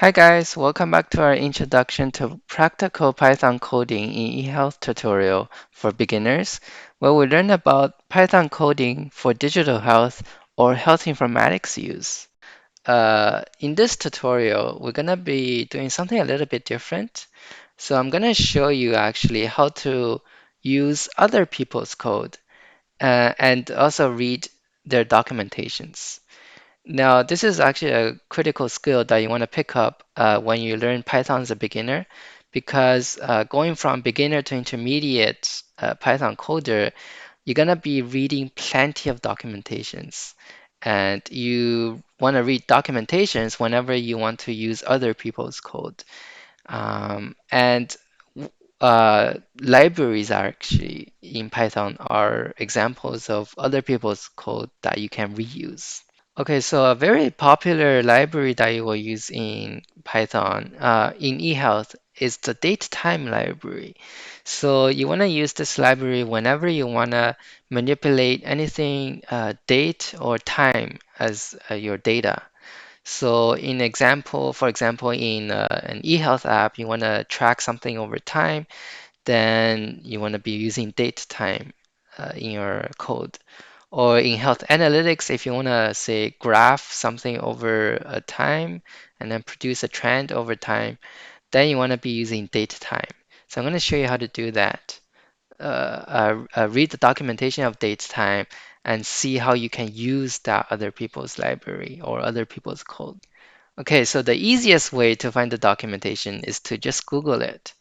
Hi guys, welcome back to our introduction to practical Python coding in eHealth tutorial for beginners, where we learn about Python coding for digital health or health informatics use. In this tutorial, we're gonna be doing something a little bit different. So I'm gonna show you actually how to use other people's code and also read their documentations. Now, this is actually a critical skill that you want to pick up when you learn Python as a beginner, because going from beginner to intermediate Python coder, you're going to be reading plenty of documentations. And you want to read documentations whenever you want to use other people's code. And libraries are actually in Python are examples of other people's code that you can reuse. Okay, so a very popular library that you will use in Python in eHealth is the Datetime library. So you want to use this library whenever you want to manipulate anything date or time as your data. So for example, in an eHealth app, you want to track something over time, then you want to be using Datetime in your code. Or in health analytics, if you want to say graph something over a time and then produce a trend over time, then you want to be using date time. So I'm going to show you how to do that. Read the documentation of date time and see how you can use that other people's library or other people's code. Okay, so the easiest way to find the documentation is to just Google it.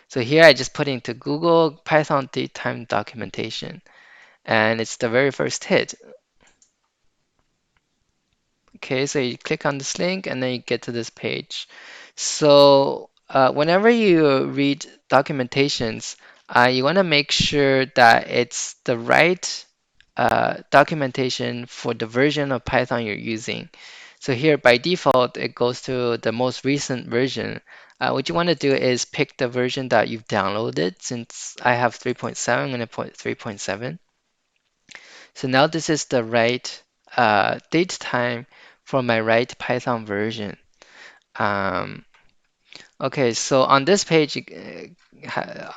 So here I just put into Google Python datetime documentation, and it's the very first hit. Okay, so you click on this link and then you get to this page. So whenever you read documentations, you want to make sure that it's the right documentation for the version of Python you're using. So here by default, it goes to the most recent version. What you want to do is pick the version that you've downloaded. Since I have 3.7, I'm going to put 3.7. So now this is the right date time for my right Python version. Um, okay, so on this page, on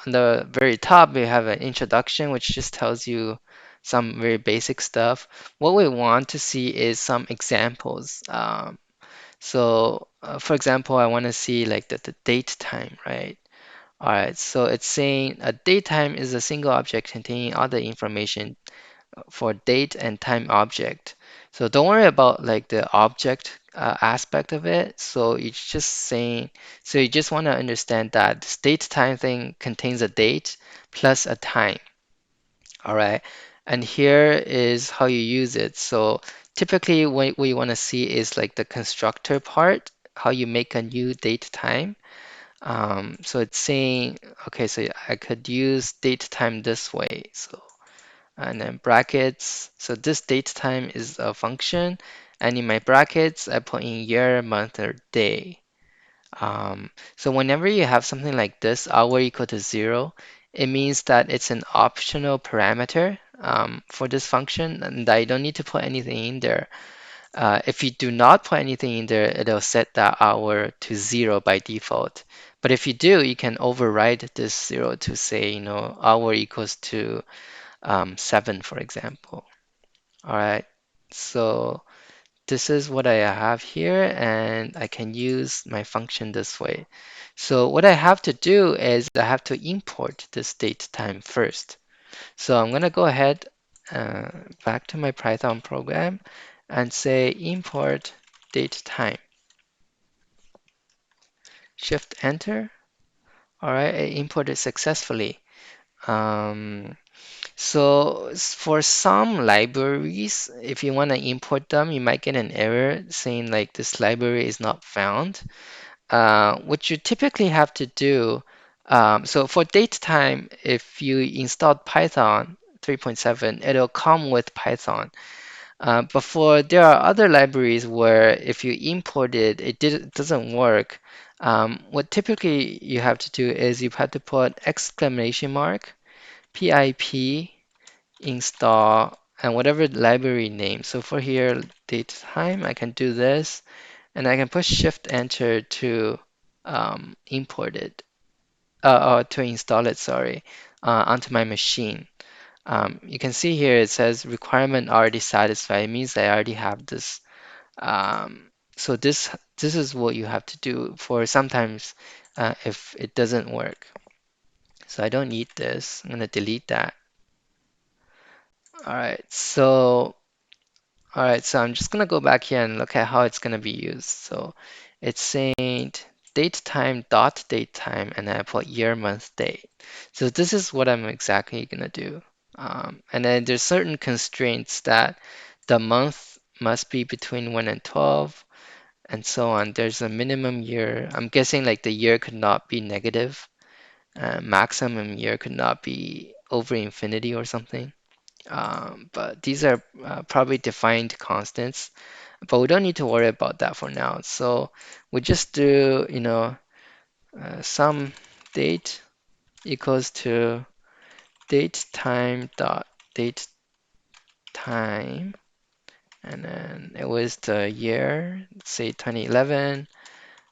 the very top, we have an introduction, which just tells you some very basic stuff. What we want to see is some examples. For example, I want to see like the date time, right? All right, so it's saying a date time is a single object containing all the information for date and time object. So don't worry about like the object aspect of it. So it's just saying, so you just want to understand that this date time thing contains a date plus a time. All right. And here is how you use it. So typically what you want to see is like the constructor part, how you make a new date time. So it's saying, okay, so I could use date time this way. So and then brackets. So this date time is a function, and in my brackets, I put in year, month, or day. So whenever you have something like this, hour equal to 0, it means that it's an optional parameter for this function, and I don't need to put anything in there. If you do not put anything in there, it'll set that hour to 0 by default. But if you do, you can override this 0 to say, hour equals to 7, for example. All right, so this is what I have here, and I can use my function this way. So what I have to do is I have to import this date time first. So I'm going to go ahead back to my Python program and say import date time. Shift enter. All right, I imported successfully. Um, for some libraries, if you want to import them, you might get an error saying like this library is not found. What you typically have to do, so for datetime, if you installed Python 3.7, it'll come with Python. There are other libraries where if you import it, it doesn't work. What typically you have to do is you have to put exclamation mark pip install and whatever library name. So for here, datetime, I can do this and I can push Shift Enter to import it, or to install it, sorry, onto my machine. You can see here it says requirement already satisfied. It means I already have this. So this is what you have to do for sometimes if it doesn't work. So I don't need this. I'm gonna delete that. All right, so I'm just gonna go back here and look at how it's gonna be used. So it's saying datetime dot datetime, and then I put year, month, date. So this is what I'm exactly gonna do. And then there's certain constraints that the month must be between 1 and 12, and so on. There's a minimum year. I'm guessing like the year could not be negative. Maximum year could not be over infinity or something. But these are probably defined constants, but we don't need to worry about that for now. So we just do, some date equals to date time dot date time, and then it was the year, say 2011.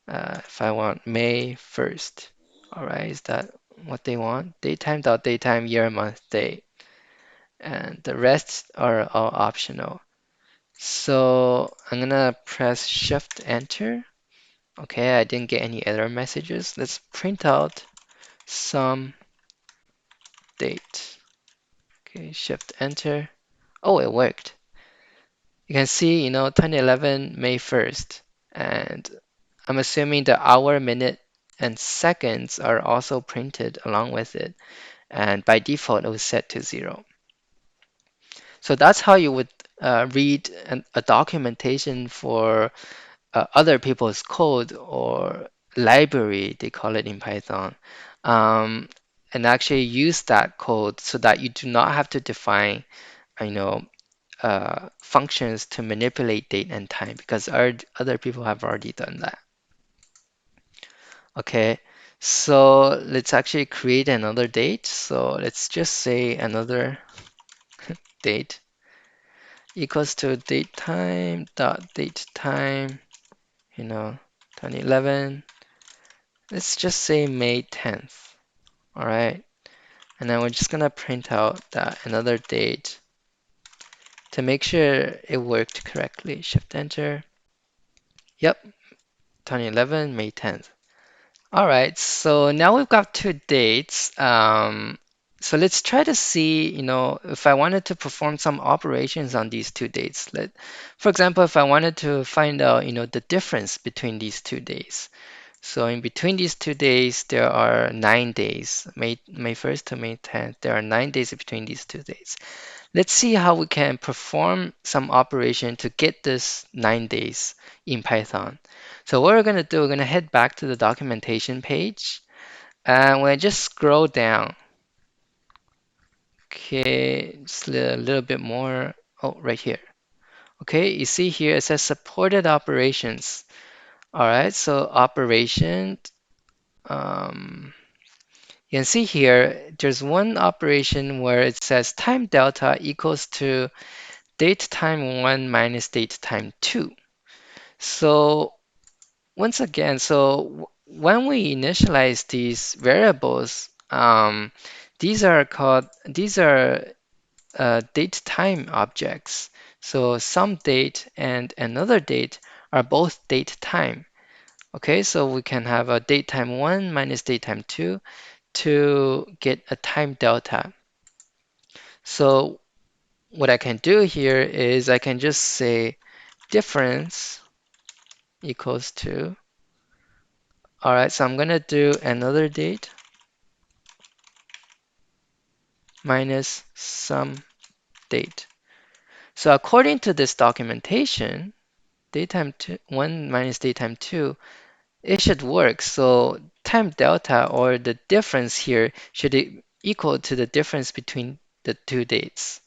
If I want May 1st, all right, is that what they want? Datetime dot datetime, year, month, date, and the rest are all optional. So I'm gonna press Shift Enter. Okay, I didn't get any error messages. Let's print out some date. Okay, Shift Enter. Oh, it worked. You can see, 2011 May 1st, and I'm assuming the hour, minute, and seconds are also printed along with it. And by default, it was set to 0. So that's how you would read a documentation for other people's code or library, they call it in Python, um, and actually use that code so that you do not have to define, you know, functions to manipulate date and time because other people have already done that. Okay, so let's actually create another date. So let's just say another date equals to datetime dot datetime, 2011. Let's just say May 10th. All right. And then we're just gonna print out that another date to make sure it worked correctly. Shift Enter. Yep, 2011, May 10th. All right, so now we've got two dates. So let's try to see, if I wanted to perform some operations on these two dates. For example, if I wanted to find out, the difference between these two days. So in between these 2 days, there are 9 days, May 1st to May 10th. There are 9 days between these 2 days. Let's see how we can perform some operation to get this 9 days in Python. So what we're going to do, we're going to head back to the documentation page. And when I just scroll down, okay, just a little bit more. Oh, right here. Okay, you see here it says supported operations. All right, so operation. Um, You can see here, there's one operation where it says time delta equals to date time 1 minus date time 2. So once again, when we initialize these variables, these are date time objects. So some date and another date are both date time. Okay, so we can have a date time 1 minus date time 2 to get a time delta. So what I can do here is I can just say difference equals to, all right, so I'm gonna do another date minus some date. So according to this documentation, datetime 1 minus datetime 2, it should work. So time delta or the difference here should equal to the difference between the two dates.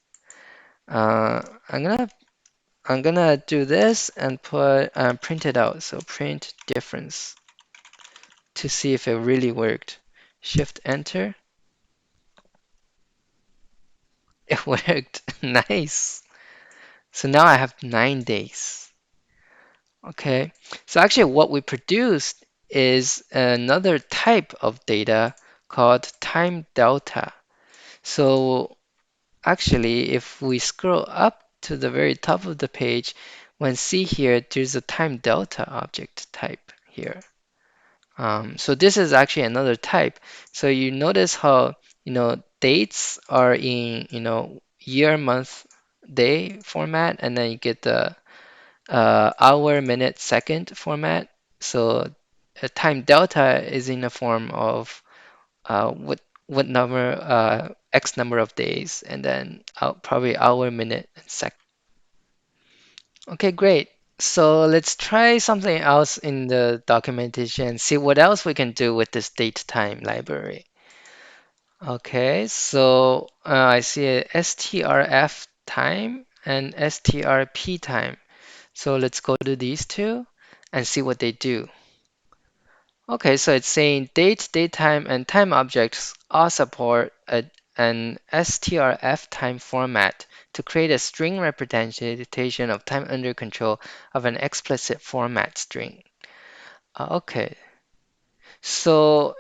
Uh, I'm gonna I'm gonna do this and put print it out. So print difference to see if it really worked. Shift Enter. It worked. Nice. So now I have 9 days. Okay, so actually what we produced is another type of data called time delta. So actually, if we scroll up to the very top of the page, when see here, there's a time delta object type here. So this is actually another type. So you notice how, dates are in, year, month, day format, and then you get the hour, minute, second format. So time delta is in the form of what number, X number of days, and then probably hour, minute, and second. Okay, great. So let's try something else in the documentation, see what else we can do with this date time library. Okay, so I see a strf time and strp time. So let's go to these two and see what they do. Okay, so it's saying date, datetime, and time objects all support an strf time format to create a string representation of time under control of an explicit format string. Okay, so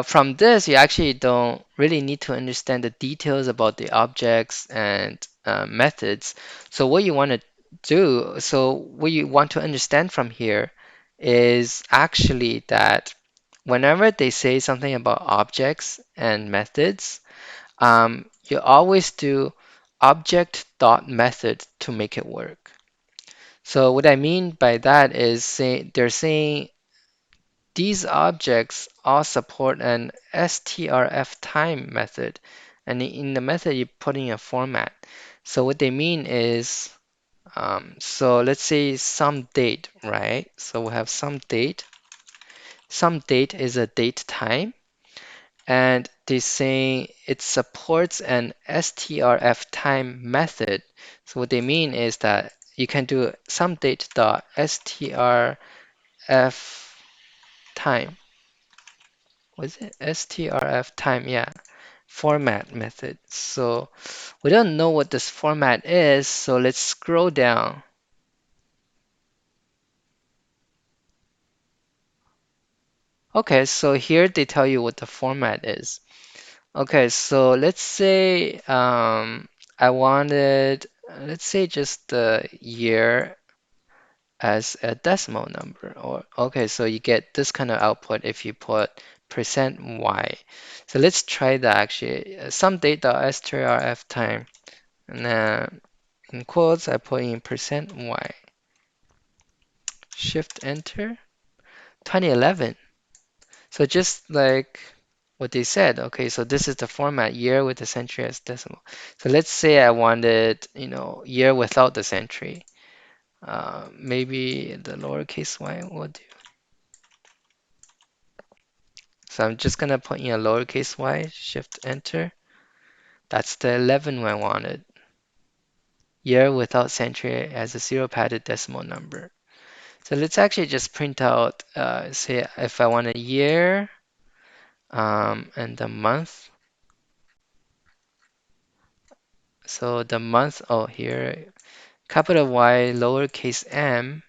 from this, you actually don't really need to understand the details about the objects and methods. So what you want to understand from here is actually that whenever they say something about objects and methods, you always do object dot method to make it work. So what I mean by that is they're saying these objects all support an strf time method, and in the method you put in a format. So what they mean is, so let's say some date, right? So we have some date. Some date is a date time, and they're saying it supports an strf time method. So what they mean is that you can do some date dot strf time. Was it strf time? Yeah, format method. So we don't know what this format is, so let's scroll down. Okay, so here they tell you what the format is. Okay, so let's say I wanted, let's say just the year as a decimal number. Or okay, so you get this kind of output if you put %y. So let's try that actually. Some data strf time, and then in quotes I put in %y. Shift enter. 2011. So just like what they said, okay, so this is the format, year with the century as decimal. So let's say I wanted, year without the century. Maybe the lowercase y will do. So I'm just gonna put in a lowercase y, shift enter. That's the 11 I wanted. Year without century as a zero padded decimal number. So let's actually just print out, say if I want a year, and the month. So the month, oh here, capital Y, lowercase m,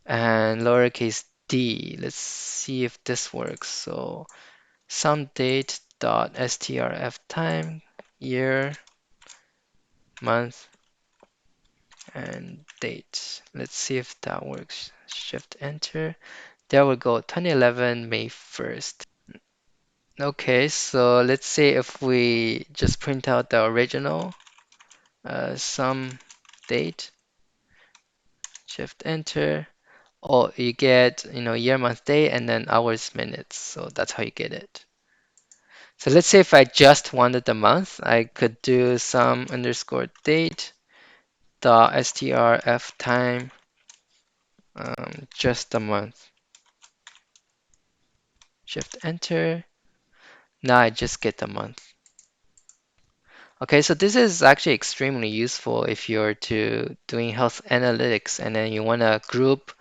and lowercase d. Let's see if this works. So some date dot strf time, year, month, and date. Let's see if that works. Shift enter. There we go, 2011 May 1st. Okay, so let's say if we just print out the original, some date, shift enter. Oh, you get, year, month, day, and then hours, minutes. So that's how you get it. So let's say if I just wanted the month, I could do some underscore date dot strf time, just the month. Shift enter. Now I just get the month. Okay, so this is actually extremely useful if you're to doing health analytics and then you want to group,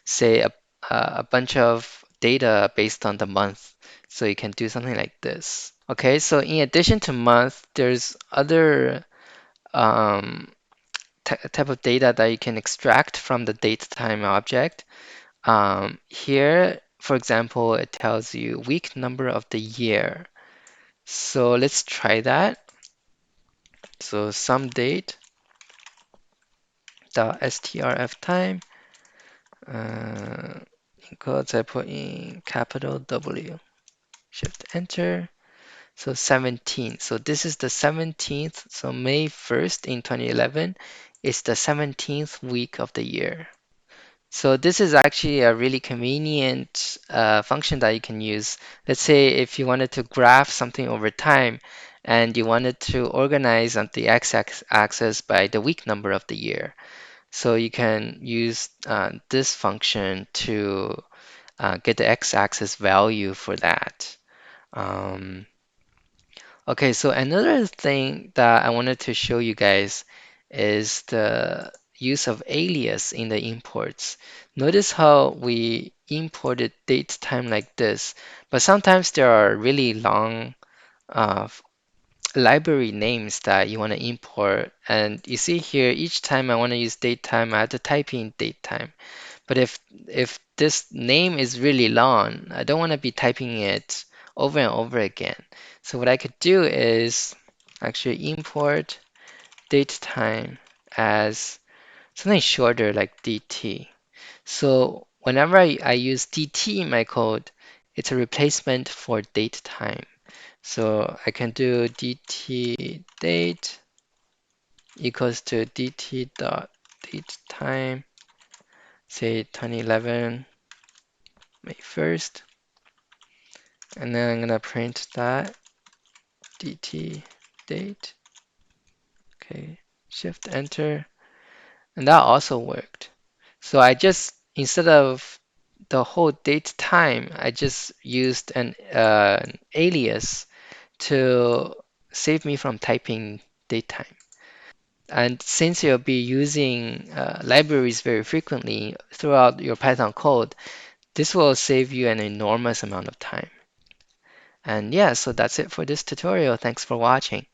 say, a bunch of data based on the month. So you can do something like this. Okay, so in addition to month, there's other um, type of data that you can extract from the datetime object. Here, for example, it tells you week number of the year. So let's try that. So some date dot strf time equals, I put in capital W, shift enter. So 17. So this is the 17th. So May 1st in 2011 is the 17th week of the year. So this is actually a really convenient function that you can use. Let's say if you wanted to graph something over time and you wanted to organize on the x-axis by the week number of the year. So you can use this function to get the x-axis value for that. Um, Okay, so another thing that I wanted to show you guys is the use of alias in the imports. Notice how we imported date time like this, but sometimes there are really long uh, library names that you want to import. And you see here, each time I want to use date time, I have to type in date time. But if this name is really long, I don't want to be typing it over and over again. So what I could do is actually import datetime as something shorter like DT. So whenever I use DT in my code, it's a replacement for datetime. So I can do DT date equals to DT dot datetime, say 2011 May 1st. And then I'm gonna print that DT date. Okay, shift enter. And that also worked. So I just, instead of the whole date time, I just used an alias to save me from typing date time. And since you'll be using libraries very frequently throughout your Python code, this will save you an enormous amount of time. And yeah, so that's it for this tutorial. Thanks for watching.